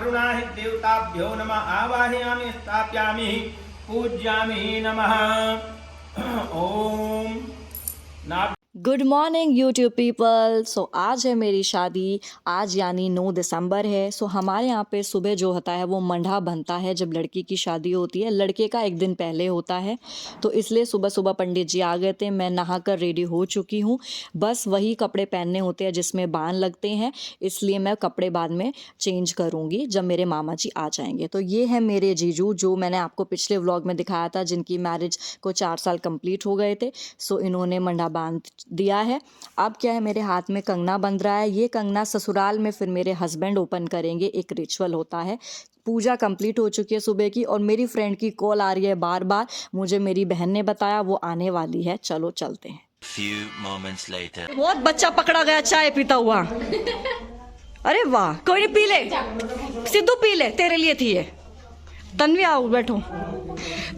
वरुणाहि देवताभ्यो नमः आवाहयामि स्थापयामि पूज्यामि नमः। ओम ना गुड मॉर्निंग यूट्यूब पीपल। सो आज है मेरी शादी, आज यानी 9 दिसंबर है। सो हमारे यहाँ पे सुबह जो होता है वो मंडा बनता है जब लड़की की शादी होती है। लड़के का एक दिन पहले होता है, तो इसलिए सुबह सुबह पंडित जी आ गए थे। मैं नहाकर रेडी हो चुकी हूँ, बस वही कपड़े पहनने होते हैं जिसमें बांध लगते हैं, इसलिए मैं कपड़े बाद में चेंज करूँगी जब मेरे मामा जी आ जाएंगे। तो ये है मेरे जीजू जो मैंने आपको पिछले व्लॉग में दिखाया था, जिनकी मैरिज को 4 साल कंप्लीट हो गए थे। सो इन्होंने मंडा बांध दिया है। अब क्या है, मेरे हाथ में कंगना बंध रहा है। ये कंगना ससुराल में फिर मेरे हस्बैंड ओपन करेंगे, एक रिचुअल होता है। पूजा कंप्लीट हो चुकी है सुबह की, और मेरी फ्रेंड की कॉल आ रही है बार बार। मुझे मेरी बहन ने बताया वो आने वाली है, चलो चलते हैं। Few moments later. बहुत बच्चा पकड़ा गया चाय पीता हुआ। अरे वाह, कोई नहीं, पी ले सिद्धू, पी ले, तेरे लिए थी ये। तन्वी आओ बैठो।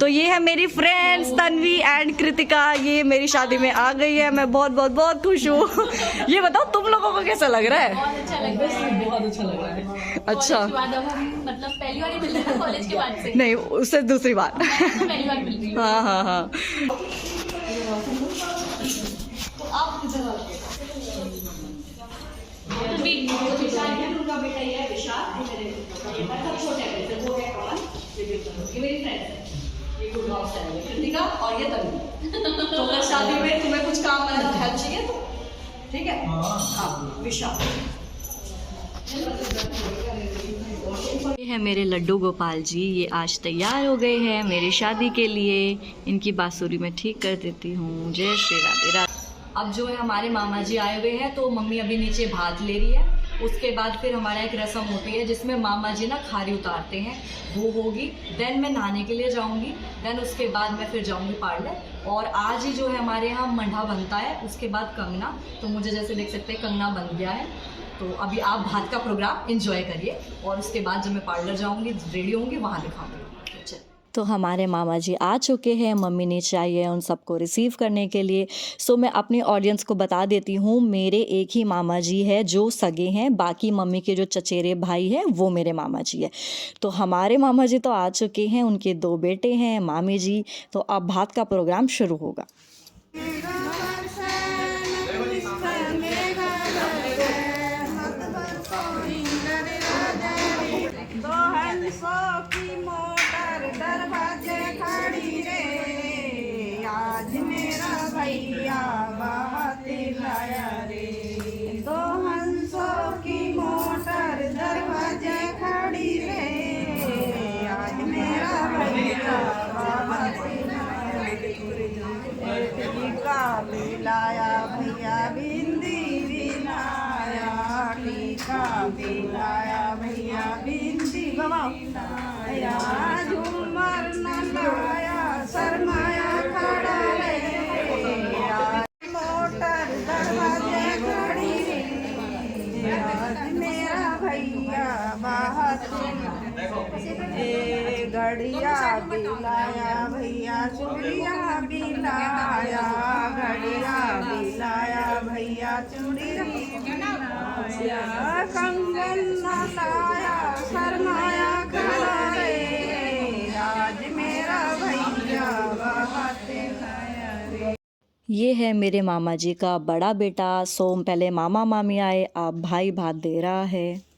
तो ये है मेरी फ्रेंड्स तन्वी एंड कृतिका, ये मेरी शादी में आ गई है। मैं बहुत बहुत बहुत खुश हूँ। ये बताओ तुम लोगों को कैसा लग रहा है? बहुत अच्छा लग रहा है, बहुत अच्छा लग रहा है। अच्छा, कॉलेज के बाद अब हम मतलब पहली बार ही मिल रहे हैं कॉलेज के बाद से। नहीं उससे दूसरी बार। तो पहली बार मिल रही हूँ। हाँ हाँ हाँ। उनका बेटा ये है विशाल, छोटे हैं, वो है कमल, ये मेरी फ्रेंड है, ये गुड़गांव से आई है कृतिका, और ये तन्वी। तो अगर शादी में तुम्हें कुछ काम मतलब हेल्प चाहिए तो ठीक है। हाँ विशाल। ये है मेरे लड्डू गोपाल जी, ये आज तैयार हो गए हैं मेरी शादी के लिए। इनकी बांसुरी में ठीक कर देती हूँ। जय श्री राधे राधे। अब जो है हमारे मामा जी आए हुए हैं, तो मम्मी अभी नीचे भात ले रही है। उसके बाद फिर हमारा एक रस्म होती है जिसमें मामा जी ना खारी उतारते हैं, वो होगी। देन मैं नहाने के लिए जाऊंगी। देन उसके बाद मैं फिर जाऊंगी पार्लर। और आज ही जो है हमारे यहाँ मंडा बनता है, उसके बाद कंगना। तो मुझे जैसे देख सकते हैं कंगना बन गया है। तो अभी आप भात का प्रोग्राम एंजॉय करिए, और उसके बाद जब मैं पार्लर जाऊंगी, रेडी होंगी, वहाँ दिखाऊंगी। तो हमारे मामा जी आ चुके हैं, मम्मी नीचे आई है उन सबको रिसीव करने के लिए। सो मैं अपनी ऑडियंस को बता देती हूँ, मेरे एक ही मामा जी है जो सगे हैं, बाकी मम्मी के जो चचेरे भाई हैं वो मेरे मामा जी है। तो हमारे मामा जी तो आ चुके हैं, उनके 2 बेटे हैं, मामी जी। तो अब भात का प्रोग्राम शुरू होगा। दरवाजे खड़ी रे, आज मेरा भैया बात लाया रे। 2 हंसों की मोटर दरवाजे खड़ी रे, आज मेरा भैया बात लाया रे। टीका भी लाया भैया, बिंदी भी लाया, टीका भी लाया भैया, बिंदी भी लाया, झूमर न लाया, शर्माया खड़ा रे, मोटर दरवाजे खड़ी रे, आज मेरा भैया बाहर। ए घड़िया भी लाया भैया, चूड़िया भी लाया, घड़िया भी लाया भैया, चूड़िया भी लाया, कंगन न लाया, शर्माया खड़ा रे, आज मेरा भैया बात लाया रे। ये है मेरे मामा जी का बड़ा बेटा सोम। पहले मामा मामी आए, अब भाई भात दे रहा है।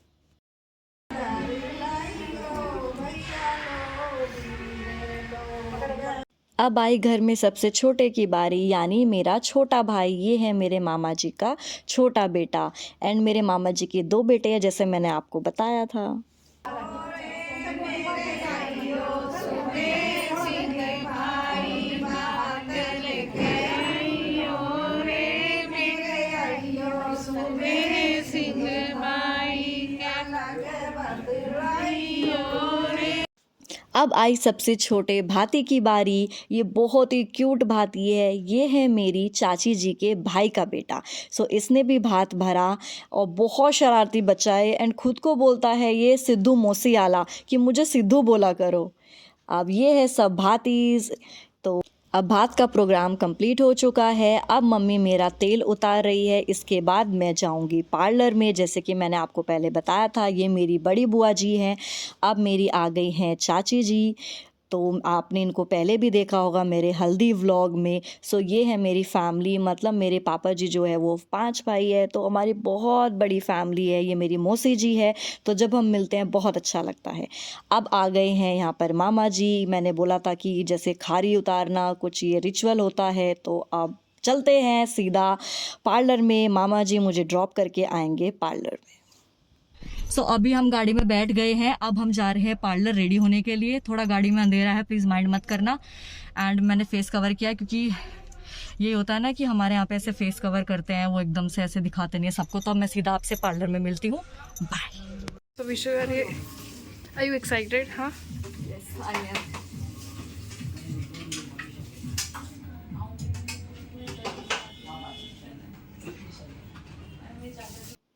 अब आई घर में सबसे छोटे की बारी, यानी मेरा छोटा भाई। ये है मेरे मामा जी का छोटा बेटा, एंड मेरे मामा जी के 2 बेटे हैं, जैसे मैंने आपको बताया था। अब आई सबसे छोटे भाती की बारी। ये बहुत ही क्यूट भाती है। ये है मेरी चाची जी के भाई का बेटा। सो इसने भी भात भरा, और बहुत शरारती बच्चा है, एंड खुद को बोलता है ये सिद्धू मौसी आला, कि मुझे सिद्धू बोला करो। अब ये है सब भातीज। तो अब भात का प्रोग्राम कंप्लीट हो चुका है। अब मम्मी मेरा तेल उतार रही है। इसके बाद मैं जाऊंगी पार्लर में। जैसे कि मैंने आपको पहले बताया था, ये मेरी बड़ी बुआ जी हैं। अब मेरी आ गई हैं चाची जी, तो आपने इनको पहले भी देखा होगा मेरे हल्दी व्लॉग में। सो ये है मेरी फैमिली, मतलब मेरे पापा जी जो है वो 5 भाई है, तो हमारी बहुत बड़ी फैमिली है। ये मेरी मौसी जी है, तो जब हम मिलते हैं बहुत अच्छा लगता है। अब आ गए हैं यहाँ पर मामा जी। मैंने बोला था कि जैसे खारी उतारना कुछ ये रिचुअल होता है, तो अब चलते हैं सीधा पार्लर में। मामा जी मुझे ड्रॉप करके आएंगे पार्लर में। सो अभी हम गाड़ी में बैठ गए हैं। अब हम जा रहे हैं पार्लर रेडी होने के लिए। थोड़ा गाड़ी में अंधेरा है, प्लीज़ माइंड मत करना। एंड मैंने फेस कवर किया है, क्योंकि ये होता है ना कि हमारे यहाँ पे ऐसे फेस कवर करते हैं, वो एकदम से ऐसे दिखाते नहीं है सबको। तो अब मैं सीधा आपसे पार्लर में मिलती हूँ। बाय। तो विशु, आर यू एक्साइटेड? हाँ, यस आई एम।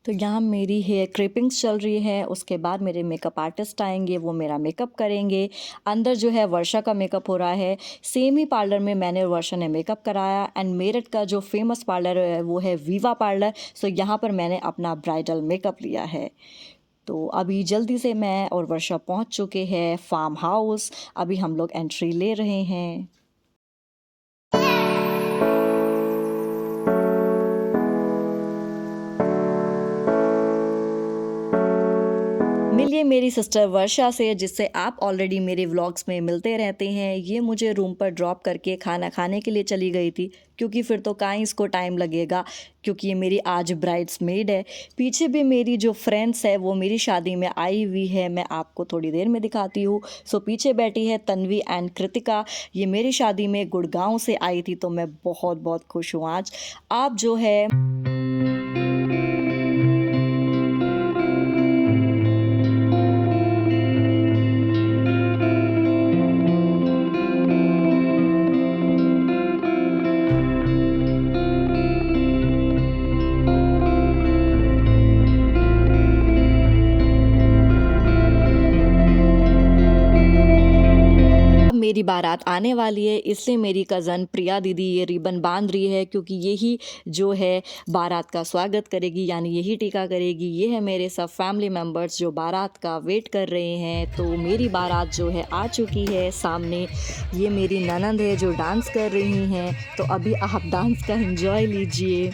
तो यहाँ मेरी हेयर क्लिपिंग्स चल रही है। उसके बाद मेरे मेकअप आर्टिस्ट आएंगे, वो मेरा मेकअप करेंगे। अंदर जो है वर्षा का मेकअप हो रहा है। सेम ही पार्लर में मैंने वर्षा ने मेकअप कराया। एंड मेरठ का जो फेमस पार्लर है वो है वीवा पार्लर। सो यहाँ पर मैंने अपना ब्राइडल मेकअप लिया है। तो अभी जल्दी से मैं और वर्षा पहुँच चुके हैं फार्म हाउस। अभी हम लोग एंट्री ले रहे हैं। मिलिए मेरी सिस्टर वर्षा से, जिससे आप ऑलरेडी मेरे व्लॉग्स में मिलते रहते हैं। ये मुझे रूम पर ड्रॉप करके खाना खाने के लिए चली गई थी, क्योंकि फिर तो कहीं इसको टाइम लगेगा, क्योंकि ये मेरी आज ब्राइड्स मेड है। पीछे भी मेरी जो फ्रेंड्स है वो मेरी शादी में आई हुई है, मैं आपको थोड़ी देर में दिखाती हूँ। सो पीछे बैठी है तन्वी एंड कृतिका। ये मेरी शादी में गुड़गांव से आई थी, तो मैं बहुत बहुत खुश हूँ आज। आप जो है मेरी बारात आने वाली है, इसलिए मेरी कज़न प्रिया दीदी ये रिबन बांध रही है, क्योंकि यही जो है बारात का स्वागत करेगी, यानी यही टीका करेगी। ये है मेरे सब फैमिली मेम्बर्स जो बारात का वेट कर रहे हैं। तो मेरी बारात जो है आ चुकी है सामने। ये मेरी ननंद है जो डांस कर रही हैं, तो अभी आप डांस का एंजॉय लीजिए।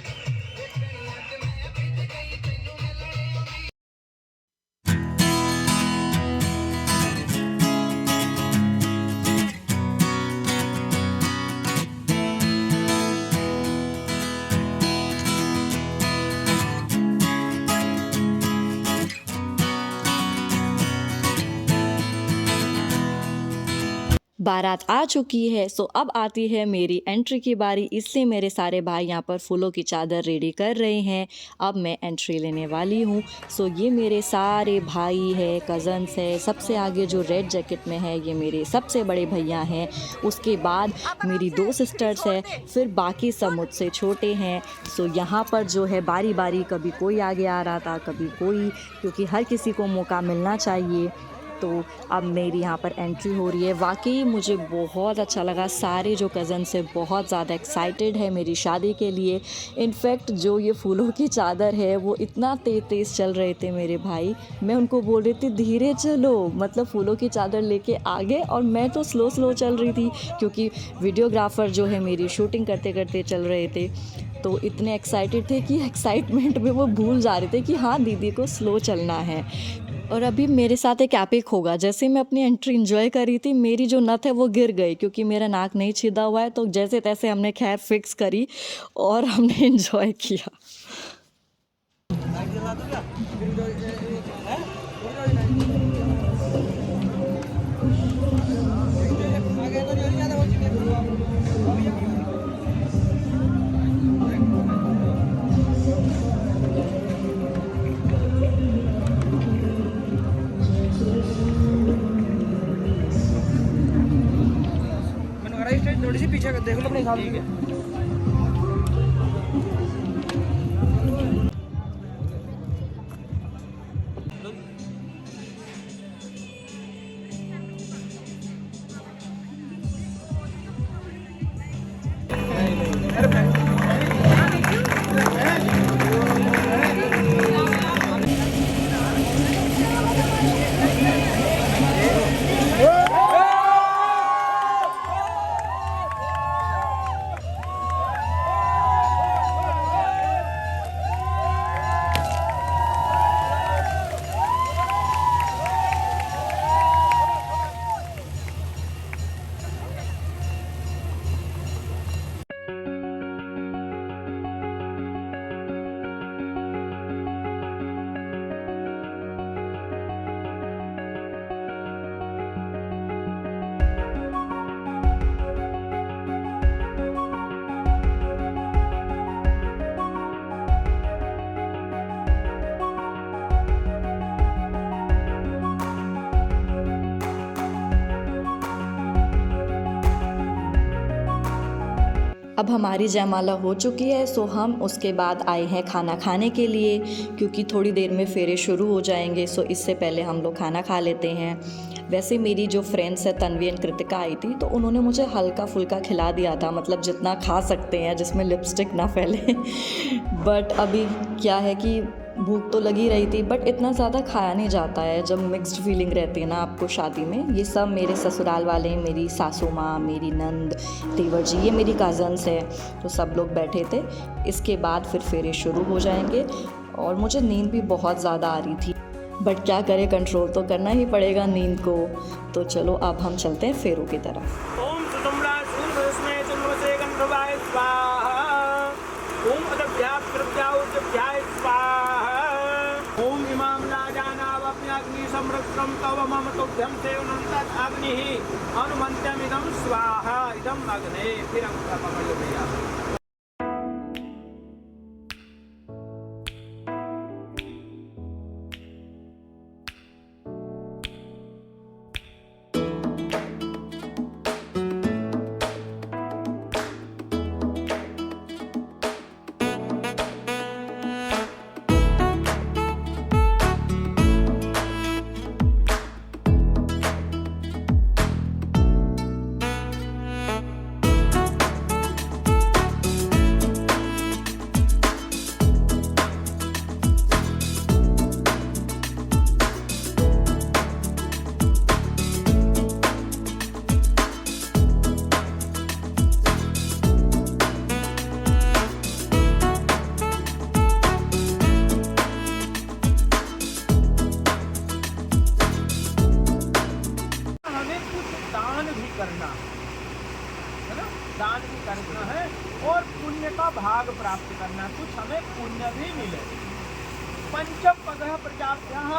बारात आ चुकी है। सो अब आती है मेरी एंट्री की बारी, इसलिए मेरे सारे भाई यहाँ पर फूलों की चादर रेडी कर रहे हैं। अब मैं एंट्री लेने वाली हूँ। सो ये मेरे सारे भाई है, कज़न्स है। सबसे आगे जो रेड जैकेट में है ये मेरे सबसे बड़े भैया हैं। उसके बाद मेरी 2 सिस्टर्स है, फिर बाकी सब मुझसे छोटे हैं। सो यहाँ पर जो है बारी बारी कभी कोई आगे आ रहा था, कभी कोई, क्योंकि हर किसी को मौका मिलना चाहिए। तो अब मेरी यहाँ पर एंट्री हो रही है। वाकई मुझे बहुत अच्छा लगा। सारे जो कज़न से बहुत ज़्यादा एक्साइटेड है मेरी शादी के लिए। इनफैक्ट जो ये फूलों की चादर है वो इतना तेज़ चल रहे थे मेरे भाई, मैं उनको बोल रही थी धीरे चलो, मतलब फूलों की चादर लेके आगे, और मैं तो स्लो चल रही थी, क्योंकि वीडियोग्राफर जो है मेरी शूटिंग करते करते चल रहे थे। तो इतने एक्साइटेड थे कि एक्साइटमेंट में वो भूल जा रहे थे कि हाँ दीदी को स्लो चलना है। और अभी मेरे साथ एक एपिक होगा। जैसे मैं अपनी एंट्री एंजॉय कर रही थी, मेरी जो नथ है वो गिर गई, क्योंकि मेरा नाक नहीं छिदा हुआ है। तो जैसे तैसे हमने खैर फिक्स करी और हमने एंजॉय किया। थोड़ी सी पीछे देख लो अपने हिसाब से। अब हमारी जयमाला हो चुकी है, सो हम उसके बाद आए हैं खाना खाने के लिए, क्योंकि थोड़ी देर में फेरे शुरू हो जाएंगे। सो इससे पहले हम लोग खाना खा लेते हैं। वैसे मेरी जो फ्रेंड्स है तन्वी एंड कृतिका आई थी, तो उन्होंने मुझे हल्का फुल्का खिला दिया था, मतलब जितना खा सकते हैं जिसमें लिपस्टिक ना फैले। बट अभी क्या है कि भूख तो लगी रही थी, बट इतना ज़्यादा खाया नहीं जाता है जब मिक्स्ड फीलिंग रहती है ना आपको शादी में। ये सब मेरे ससुराल वाले, मेरी सासू माँ, मेरी नंद, तेवर जी, ये मेरी कज़न्स है, तो सब लोग बैठे थे। इसके बाद फिर फेरे शुरू हो जाएंगे और मुझे नींद भी बहुत ज़्यादा आ रही थी, बट क्या करें, कंट्रोल तो करना ही पड़ेगा नींद को। तो चलो अब हम चलते हैं फेरों की तरफ। ओम सुतुम्रा सूर्यस्मै चंद्रमसे गंधर्वाय स्वाहा। ओम अदभ्याय स्वाहा। ओम इमां लाजानावप्याग्नि संरक्षं तव मम तुभ्यं सेवनं अग्निः अनुमन्त्यमिदं स्वाहा। इदं अग्ने फिर अंकुरपमयोमया। करना है ना, दान भी करना है और पुण्य का भाग प्राप्त करना, कुछ हमें पुण्य भी मिले। पंचम पगह प्रजाभ्यः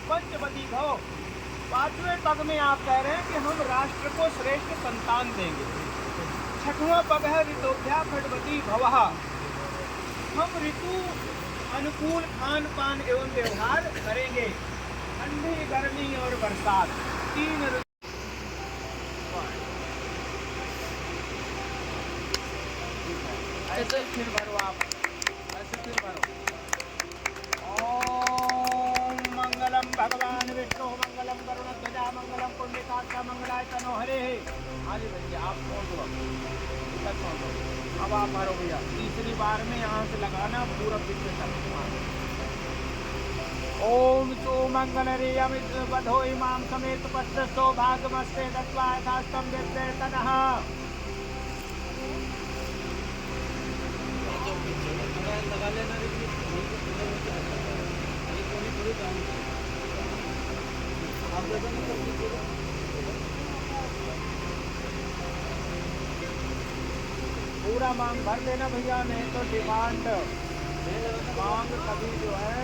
पंचवती भव। 5वें पग में आप कह रहे हैं कि हम राष्ट्र को श्रेष्ठ संतान देंगे। 6वां पगह ऋतोभ्यः खड्वती भवः। हम ऋतु अनुकूल खान पान एवं व्यवहार करेंगे। ठंडी, गर्मी और बरसात, 3 ऋतु। ऐसे फिर भरो आप, ऐसे फिर भरो। ओम मंगलम भगवान विष्णु मंगलम गरुड़ध्वजा मंगलम पुंडरीकाक्ष मंगलाय तनो हरे। आगे भैया आप छोड़ दो, अब आप भरो भैया। तीसरी बार में यहाँ से लगाना पूरा पीछे तक। ओम सो मंगल वधो इमां समेत पत्र सौभाग्यमस्ते दत्वा यथास्तम देवते तनः। लगा लेना पूरा मांग भर देना भैया, नहीं तो डिमांड मांग कभी जो है